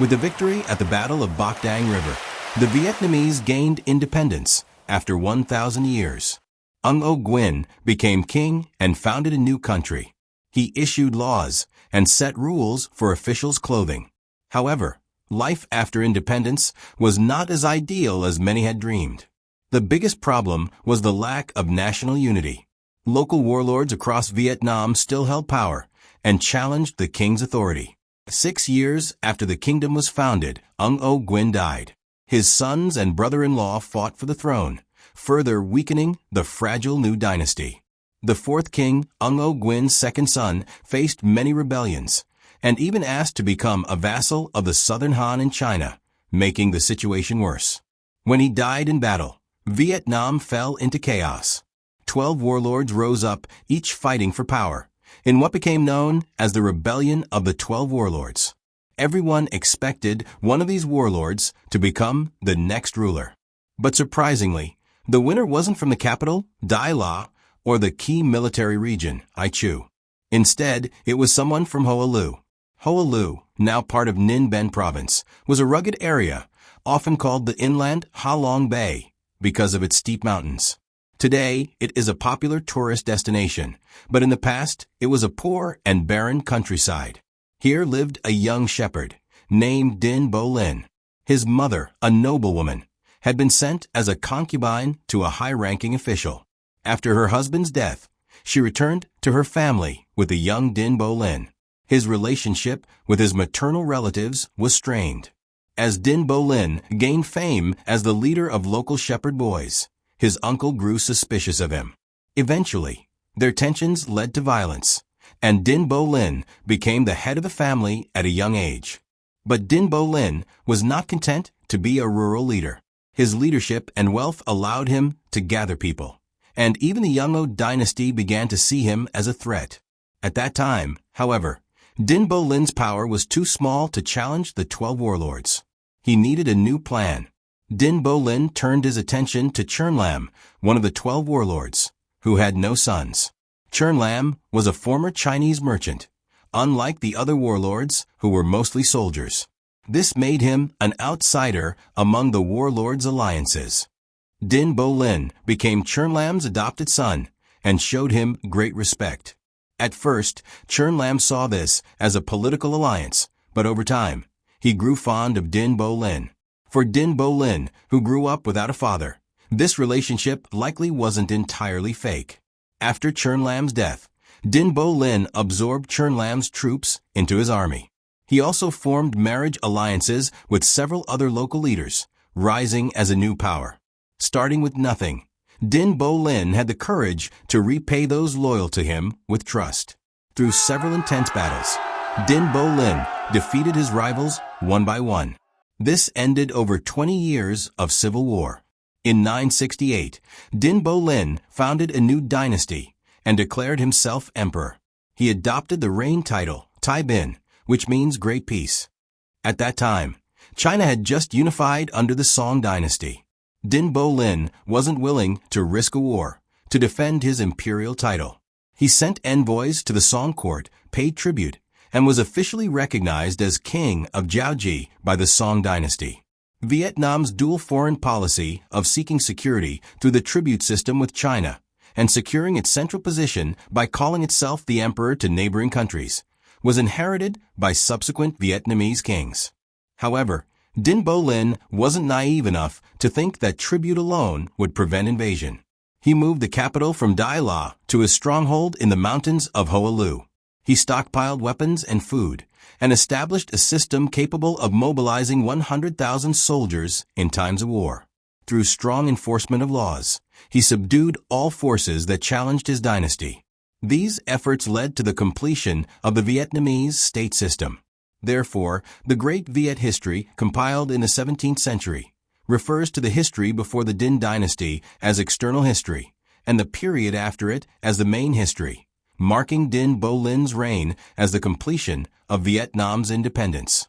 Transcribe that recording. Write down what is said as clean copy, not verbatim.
With the victory at the Battle of Bac Dang River, the Vietnamese gained independence after 1,000 years. Ngo Quyen became king and founded a new country. He issued laws and set rules for officials' clothing. However, life after independence was not as ideal as many had dreamed. The biggest problem was the lack of national unity. Local warlords across Vietnam still held power and challenged the king's authority. 6 years after the kingdom was founded, Ngo Quyen died. His sons and brother-in-law fought for the throne, further weakening the fragile new dynasty. The fourth king, Ngo Quyen's second son, faced many rebellions, and even asked to become a vassal of the Southern Han in China, making the situation worse. When he died in battle, Vietnam fell into chaos. 12 warlords rose up, each fighting for power, in what became known as the Rebellion of the 12 Warlords. Everyone expected one of these warlords to become the next ruler. But surprisingly, the winner wasn't from the capital, Dai La, or the key military region, Ai Chu. Instead, it was someone from Hoa Lu. Hoa Lu, now part of Ninh Ben province, was a rugged area, often called the inland Ha Long Bay, because of its steep mountains. Today, it is a popular tourist destination, but in the past, it was a poor and barren countryside. Here lived a young shepherd, named Dinh Bo Linh. His mother, a noblewoman, had been sent as a concubine to a high-ranking official. After her husband's death, she returned to her family with the young Dinh Bo Linh. His relationship with his maternal relatives was strained. As Dinh Bo Linh gained fame as the leader of local shepherd boys, his uncle grew suspicious of him. Eventually, their tensions led to violence, and Dinh Bo Linh became the head of the family at a young age. But Dinh Bo Linh was not content to be a rural leader. His leadership and wealth allowed him to gather people, and even the Ngo Dynasty began to see him as a threat. At that time, however, Dinh Bo Linh's power was too small to challenge the 12 warlords. He needed a new plan. Dinh Bo Linh turned his attention to Chern Lam, one of the 12 warlords, who had no sons. Chern Lam was a former Chinese merchant, unlike the other warlords who were mostly soldiers. This made him an outsider among the warlords' alliances. Dinh Bo Linh became Chern Lam's adopted son and showed him great respect. At first, Chern Lam saw this as a political alliance, but over time, he grew fond of Dinh Bo Linh. For Dinh Bo Linh, who grew up without a father, this relationship likely wasn't entirely fake. After Chern Lam's death, Dinh Bo Linh absorbed Chern Lam's troops into his army. He also formed marriage alliances with several other local leaders, rising as a new power. Starting with nothing, Dinh Bo Linh had the courage to repay those loyal to him with trust. Through several intense battles, Dinh Bo Linh defeated his rivals one by one. This ended over 20 years of civil war. In 968, Dinh Bo Linh founded a new dynasty and declared himself emperor. He adopted the reign title, Tai Bin, which means Great Peace. At that time, China had just unified under the Song dynasty. Dinh Bo Linh wasn't willing to risk a war to defend his imperial title. He sent envoys to the Song court, paid tribute, and was officially recognized as king of Jiaoji by the Song dynasty. Vietnam's dual foreign policy of seeking security through the tribute system with China and securing its central position by calling itself the emperor to neighboring countries was inherited by subsequent Vietnamese kings. However, Dinh Bo Linh wasn't naive enough to think that tribute alone would prevent invasion. He moved the capital from Dai La to his stronghold in the mountains of Hoa Lu. He stockpiled weapons and food and established a system capable of mobilizing 100,000 soldiers in times of war. Through strong enforcement of laws, he subdued all forces that challenged his dynasty. These efforts led to the completion of the Vietnamese state system. Therefore, the Great Viet history, compiled in the 17th century, refers to the history before the Dinh dynasty as external history, and the period after it as the main history, marking Dinh Bo Linh's reign as the completion of Vietnam's independence.